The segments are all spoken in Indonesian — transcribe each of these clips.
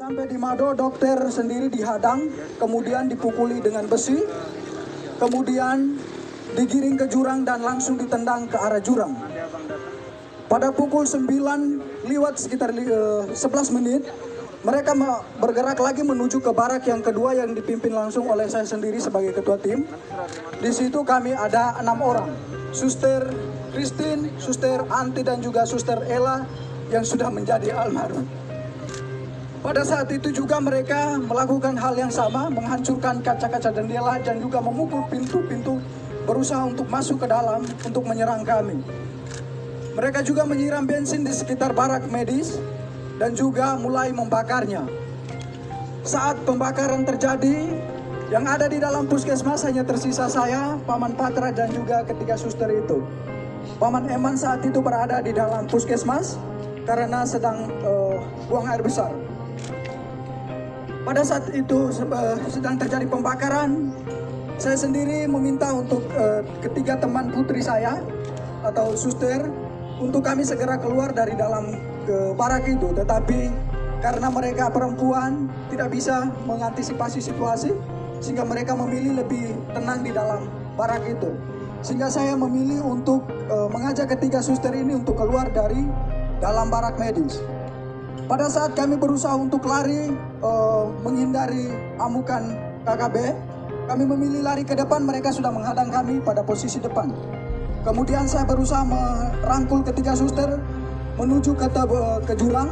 Sampai di Mado, dokter sendiri dihadang, kemudian dipukuli dengan besi, kemudian digiring ke jurang dan langsung ditendang ke arah jurang. Pada pukul 9 lewat sekitar 11 menit, mereka bergerak lagi menuju ke barak yang kedua yang dipimpin langsung oleh saya sendiri sebagai ketua tim. Di situ kami ada 6 orang, Suster Christine, Suster Anti dan juga Suster Ella yang sudah menjadi almarhum. Pada saat itu juga mereka melakukan hal yang sama, menghancurkan kaca-kaca jendela dan juga memukul pintu-pintu, berusaha untuk masuk ke dalam untuk menyerang kami. Mereka juga menyiram bensin di sekitar barak medis dan juga mulai membakarnya. Saat pembakaran terjadi, yang ada di dalam puskesmas hanya tersisa saya, Paman Patra dan juga ketiga suster itu. Paman Eman saat itu berada di dalam puskesmas karena sedang buang air besar. Pada saat itu sedang terjadi pembakaran, saya sendiri meminta untuk ketiga teman putri saya atau suster untuk kami segera keluar dari dalam barak itu. Tetapi karena mereka perempuan tidak bisa mengantisipasi situasi, sehingga mereka memilih lebih tenang di dalam barak itu. Sehingga saya memilih untuk mengajak ketiga suster ini untuk keluar dari dalam barak medis. Pada saat kami berusaha untuk lari menghindari amukan KKB, kami memilih lari ke depan, mereka sudah menghadang kami pada posisi depan. Kemudian saya berusaha merangkul ketiga suster menuju ke jurang,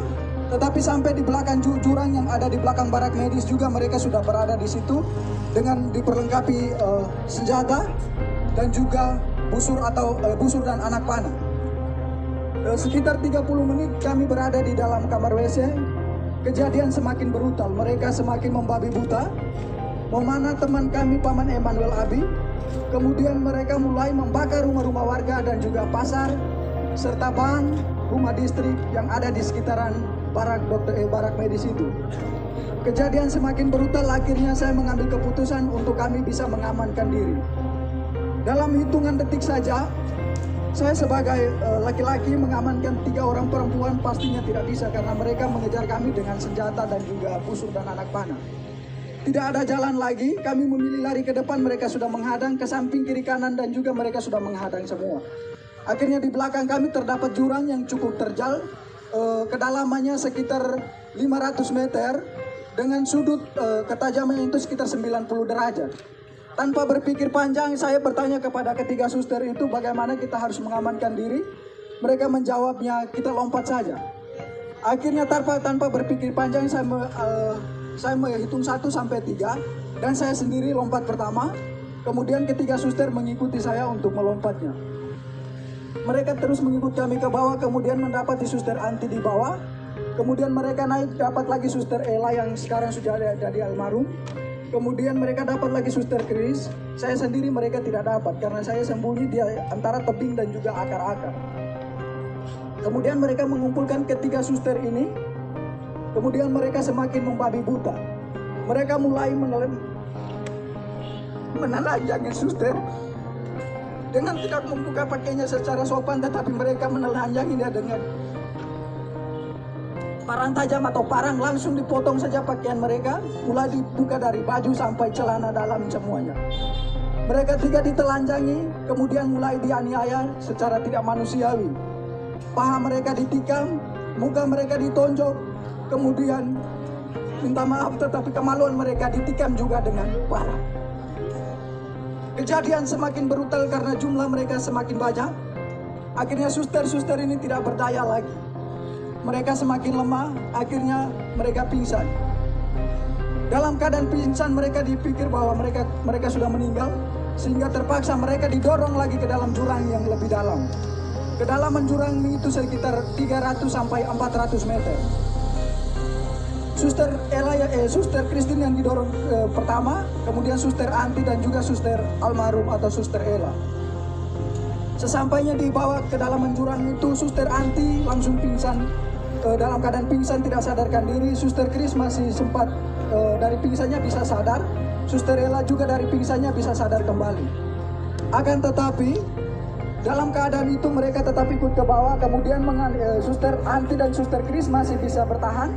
tetapi sampai di belakang jurang yang ada di belakang barak medis juga mereka sudah berada di situ dengan diperlengkapi senjata dan juga busur dan anak panah. Sekitar 30 menit kami berada di dalam kamar WC. Kejadian semakin brutal, mereka semakin membabi buta memanah teman kami Paman Emmanuel Abi. Kemudian mereka mulai membakar rumah-rumah warga dan juga pasar serta bank, rumah distrik yang ada di sekitaran barak medis itu. Kejadian semakin brutal, akhirnya saya mengambil keputusan untuk kami bisa mengamankan diri. Dalam hitungan detik saja, saya sebagai laki-laki mengamankan 3 orang perempuan pastinya tidak bisa karena mereka mengejar kami dengan senjata dan juga busur dan anak panah. Tidak ada jalan lagi, kami memilih lari ke depan, mereka sudah menghadang ke samping kiri kanan dan juga mereka sudah menghadang semua. Akhirnya di belakang kami terdapat jurang yang cukup terjal, kedalamannya sekitar 500 meter dengan sudut ketajaman itu sekitar 90 derajat. Tanpa berpikir panjang, saya bertanya kepada ketiga suster itu bagaimana kita harus mengamankan diri. Mereka menjawabnya, kita lompat saja. Akhirnya tanpa berpikir panjang, saya menghitung 1 sampai 3 dan saya sendiri lompat pertama. Kemudian ketiga suster mengikuti saya untuk melompatnya. Mereka terus mengikuti kami ke bawah, kemudian mendapati suster Anti di bawah. Kemudian mereka naik, dapat lagi suster Ella yang sekarang sudah jadi almarhum. Kemudian mereka dapat lagi suster Chris. Saya sendiri mereka tidak dapat karena saya sembunyi di antara tebing dan juga akar-akar. Kemudian mereka mengumpulkan ketiga suster ini. Kemudian mereka semakin membabi buta. Mereka mulai menelanjangi suster dengan tidak membuka pakainya secara sopan, tetapi mereka menelanjanginya dengan parang tajam atau parang, langsung dipotong saja pakaian mereka, mulai dibuka dari baju sampai celana dalam semuanya. Mereka 3 ditelanjangi, kemudian mulai dianiaya secara tidak manusiawi. Paha mereka ditikam, muka mereka ditonjok, kemudian minta maaf tetapi kemaluan mereka ditikam juga dengan parah. Kejadian semakin brutal karena jumlah mereka semakin banyak. Akhirnya suster-suster ini tidak berdaya lagi. Mereka semakin lemah, akhirnya mereka pingsan. Dalam keadaan pingsan mereka dipikir bahwa mereka sudah meninggal, sehingga terpaksa mereka didorong lagi ke dalam jurang yang lebih dalam. Kedalaman jurang itu sekitar 300 sampai 400 meter. Suster Suster Christine yang didorong pertama, kemudian Suster Anti dan juga Suster almarhum atau Suster Ella. Sesampainya dibawa ke dalam jurang itu, Suster Anti langsung pingsan. Dalam keadaan pingsan tidak sadarkan diri. Suster Chris masih sempat dari pingsannya bisa sadar. Suster Ella juga dari pingsannya bisa sadar kembali. Akan tetapi dalam keadaan itu mereka tetap ikut ke bawah. Kemudian Suster Anti dan Suster Chris masih bisa bertahan.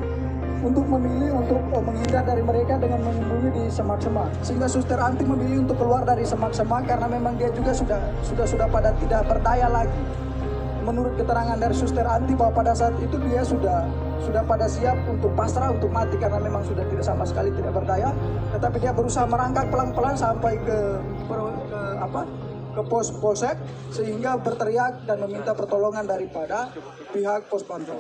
untuk memilih untuk menghindar dari mereka dengan menyembunyi di semak-semak. Sehingga Suster Anti memilih untuk keluar dari semak-semak karena memang dia juga sudah pada tidak berdaya lagi. Menurut keterangan dari Suster Anti bahwa pada saat itu dia sudah pada siap untuk pasrah, untuk mati karena memang sudah tidak sama sekali tidak berdaya. Tetapi dia berusaha merangkak pelan-pelan sampai ke pos polsek sehingga berteriak dan meminta pertolongan daripada pihak pos pantau.